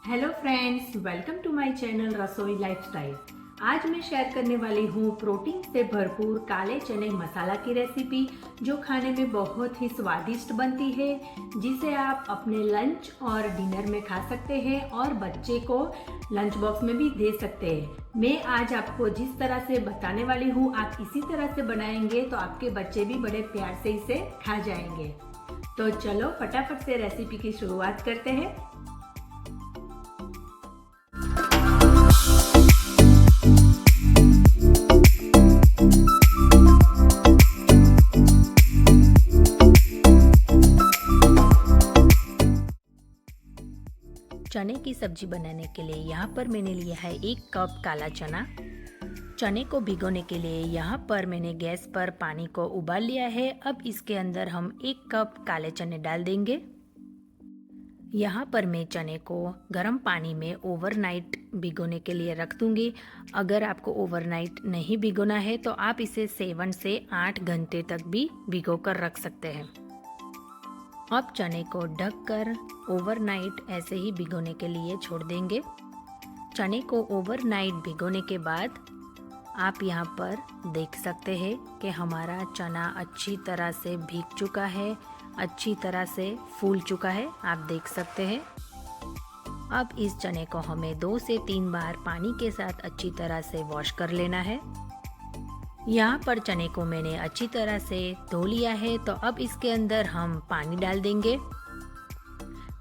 Hello friends, welcome to my channel Rasoi lifestyle. आज मैं share करने वाली हूँ प्रोटीन से भरपूर काले चने मसाला की रेसिपी, जो खाने में बहुत ही स्वादिष्ट बनती है, जिसे आप अपने लंच और डिनर में खा सकते हैं और बच्चे को लंच बॉक्स में भी दे सकते हैं। मैं आज आपको जिस तरह से बताने वाली हूँ, आप इसी तरह से बनाएंगे तो आपके बच्चे भी बड़े प्यार से इसे खा जाएंगे। तो चलो फटाफट से रेसिपी की शुरुआत करते हैं। चने की सब्जी बनाने के लिए यहाँ पर मैंने लिया है 1 कप काला चना। चने को भिगोने के लिए यहाँ पर मैंने गैस पर पानी को उबाल लिया है। अब इसके अंदर हम 1 कप काले चने डाल देंगे। यहाँ पर मैं चने को गर्म पानी में ओवरनाइट भिगोने के लिए रख दूँगी। अगर आपको ओवरनाइट नहीं भिगोना है तो आप इसे 7 से 8 घंटे तक भी भिगो कर रख सकते हैं। अब चने को ढककर ओवरनाइट ऐसे ही भिगोने के लिए छोड़ देंगे। चने को ओवरनाइट भिगोने के बाद आप यहाँ पर देख सकते हैं कि हमारा चना अच्छी तरह से भीग चुका है, अच्छी तरह से फूल चुका है, आप देख सकते हैं। अब इस चने को हमें 2 से 3 बार पानी के साथ अच्छी तरह से वॉश कर लेना है। यहाँ पर चने को मैंने अच्छी तरह से धो लिया है, तो अब इसके अंदर हम पानी डाल देंगे।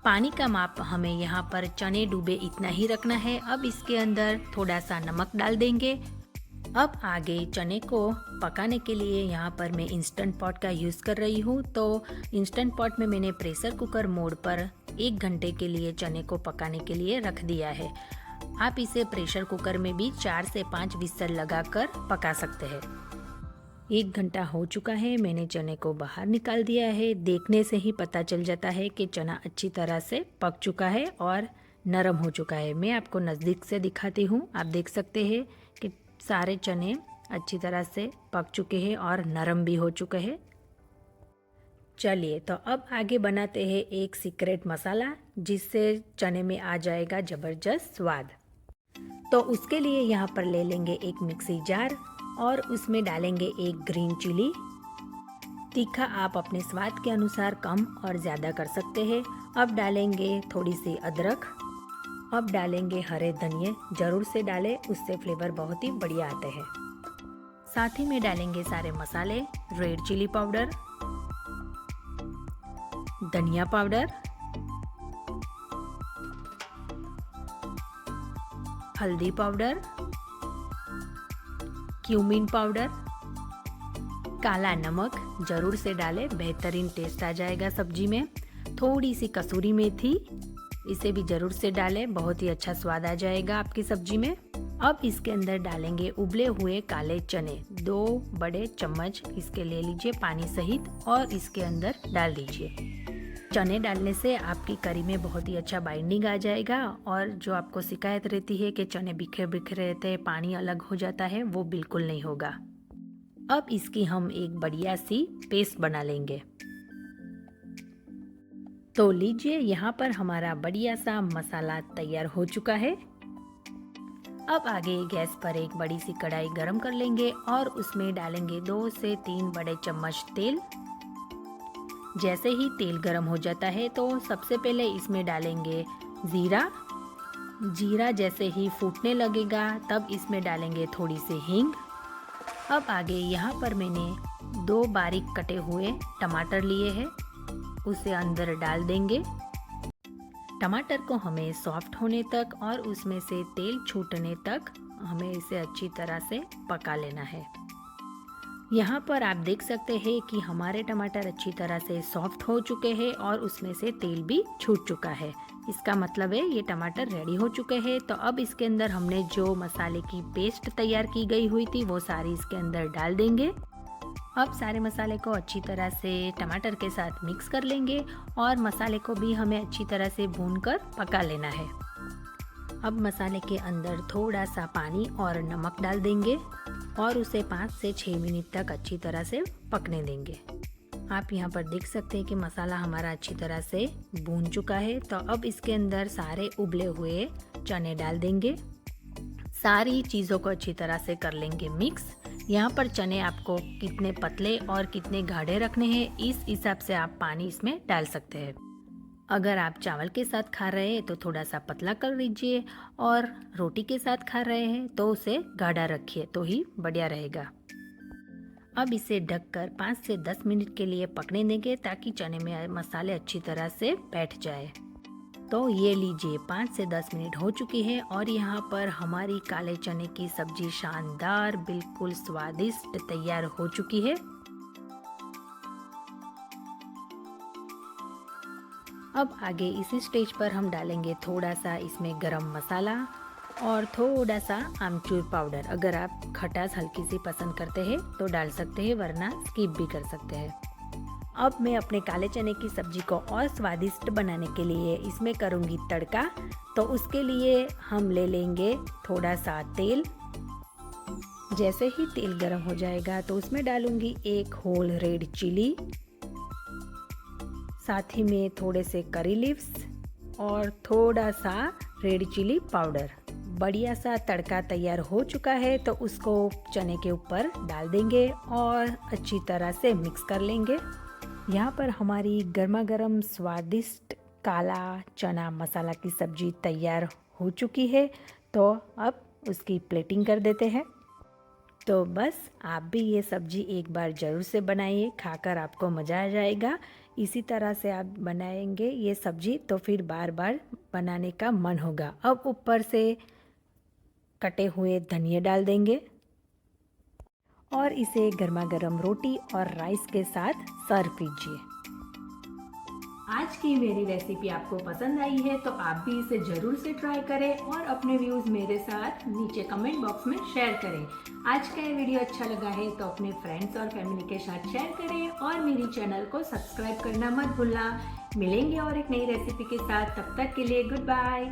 पानी का माप हमें यहाँ पर चने डूबे इतना ही रखना है। अब इसके अंदर थोड़ा सा नमक डाल देंगे। अब आगे चने को पकाने के लिए यहाँ पर मैं इंस्टेंट पॉट का यूज़ कर रही हूँ। तो इंस्टेंट पॉट में मैंने प्रेशर कुकर मोड पर 1 घंटे के लिए चने को पकाने के लिए रख दिया है। आप इसे प्रेशर कुकर में भी 4 से 5 विसल लगाकर पका सकते हैं। 1 घंटा हो चुका है, मैंने चने को बाहर निकाल दिया है। देखने से ही पता चल जाता है कि चना अच्छी तरह से पक चुका है और नरम हो चुका है। मैं आपको नज़दीक से दिखाती हूँ। आप देख सकते हैं कि सारे चने अच्छी तरह से पक चुके हैं और नरम भी हो चुके हैं। चलिए, तो अब आगे बनाते हैं एक सीक्रेट मसाला, जिससे चने में आ जाएगा ज़बरदस्त स्वाद। तो उसके लिए यहाँ पर ले लेंगे एक मिक्सी जार और उसमें डालेंगे 1 ग्रीन चिली। तीखा आप अपने स्वाद के अनुसार कम और ज़्यादा कर सकते हैं। अब डालेंगे थोड़ी सी अदरक। अब डालेंगे हरे धनिए, ज़रूर से डालें, उससे फ्लेवर बहुत ही बढ़िया आते हैं। साथ ही में डालेंगे सारे मसाले, रेड चिली पाउडर, धनिया पाउडर, हल्दी पाउडर, क्यूमिन पाउडर, काला नमक ज़रूर से डालें, बेहतरीन टेस्ट आ जाएगा सब्जी में। थोड़ी सी कसूरी मेथी, इसे भी ज़रूर से डालें, बहुत ही अच्छा स्वाद आ जाएगा आपकी सब्जी में। अब इसके अंदर डालेंगे उबले हुए काले चने, 2 बड़े चम्मच इसके ले लीजिए पानी सहित और इसके अंदर डाल दीजिए। चने डालने से आपकी करी में बहुत ही अच्छा बाइंडिंग आ जाएगा और जो आपको शिकायत रहती है कि चने बिखरे बिखरे रहते हैं, पानी अलग हो जाता है, वो बिल्कुल नहीं होगा। अब इसकी हम एक बढ़िया सी पेस्ट बना लेंगे। तो लीजिए, यहाँ पर हमारा बढ़िया सा मसाला तैयार हो चुका है। अब आगे गैस पर एक बड़ी सी कढ़ाई गरम कर लेंगे और उसमें डालेंगे 2 से 3 बड़े चम्मच तेल। जैसे ही तेल गरम हो जाता है तो सबसे पहले इसमें डालेंगे जीरा। जीरा जैसे ही फूटने लगेगा तब इसमें डालेंगे थोड़ी सी हींग। अब आगे यहाँ पर मैंने 2 बारीक कटे हुए टमाटर लिए हैं, उसे अंदर डाल देंगे। टमाटर को हमें सॉफ्ट होने तक और उसमें से तेल छूटने तक हमें इसे अच्छी तरह से पका लेना है। यहाँ पर आप देख सकते हैं कि हमारे टमाटर अच्छी तरह से सॉफ्ट हो चुके हैं और उसमें से तेल भी छूट चुका है। इसका मतलब है ये टमाटर रेडी हो चुके हैं। तो अब इसके अंदर हमने जो मसाले की पेस्ट तैयार की गई हुई थी वो सारी इसके अंदर डाल देंगे। अब सारे मसाले को अच्छी तरह से टमाटर के साथ मिक्स कर लेंगे और मसाले को भी हमें अच्छी तरह से भूनकर पका लेना है। अब मसाले के अंदर थोड़ा सा पानी और नमक डाल देंगे और उसे 5 से 6 मिनट तक अच्छी तरह से पकने देंगे। आप यहाँ पर देख सकते हैं कि मसाला हमारा अच्छी तरह से भून चुका है। तो अब इसके अंदर सारे उबले हुए चने डाल देंगे। सारी चीज़ों को अच्छी तरह से कर लेंगे मिक्स। यहाँ पर चने आपको कितने पतले और कितने गाढ़े रखने हैं, इस हिसाब से आप पानी इसमें डाल सकते हैं। अगर आप चावल के साथ खा रहे हैं तो थोड़ा सा पतला कर लीजिए, और रोटी के साथ खा रहे हैं तो उसे गाढ़ा रखिए, तो ही बढ़िया रहेगा। अब इसे ढककर 5 से 10 मिनट के लिए पकने देंगे ताकि चने में मसाले अच्छी तरह से बैठ जाए। तो ये लीजिए 5 से 10 मिनट हो चुकी है और यहाँ पर हमारी काले चने की सब्जी शानदार, बिल्कुल स्वादिष्ट तैयार हो चुकी है। अब आगे इसी स्टेज पर हम डालेंगे थोड़ा सा इसमें गरम मसाला और थोड़ा सा आमचूर पाउडर। अगर आप खटास हल्की सी पसंद करते हैं तो डाल सकते हैं, वरना स्किप भी कर सकते हैं। अब मैं अपने काले चने की सब्जी को और स्वादिष्ट बनाने के लिए इसमें करूँगी तड़का। तो उसके लिए हम ले लेंगे थोड़ा सा तेल। जैसे ही तेल गर्म हो जाएगा तो उसमें डालूंगी एक होल रेड चिली, साथ ही में थोड़े से करी लीव्स और थोड़ा सा रेड चिली पाउडर। बढ़िया सा तड़का तैयार हो चुका है तो उसको चने के ऊपर डाल देंगे और अच्छी तरह से मिक्स कर लेंगे। यहाँ पर हमारी गर्मा गर्म स्वादिष्ट काला चना मसाला की सब्जी तैयार हो चुकी है। तो अब उसकी प्लेटिंग कर देते हैं। तो बस आप भी ये सब्जी एक बार ज़रूर से बनाइए, खाकर आपको मज़ा आ जाएगा। इसी तरह से आप बनाएंगे ये सब्जी तो फिर बार बार बनाने का मन होगा। अब ऊपर से कटे हुए धनिया डाल देंगे और इसे गर्मा गर्म रोटी और राइस के साथ सर्व कीजिए। आज की मेरी रेसिपी आपको पसंद आई है तो आप भी इसे ज़रूर से ट्राई करें और अपने व्यूज़ मेरे साथ नीचे कमेंट बॉक्स में शेयर करें। आज का ये वीडियो अच्छा लगा है तो अपने फ्रेंड्स और फैमिली के साथ शेयर करें और मेरी चैनल को सब्सक्राइब करना मत भूलना। मिलेंगे और एक नई रेसिपी के साथ, तब तक के लिए गुड बाय।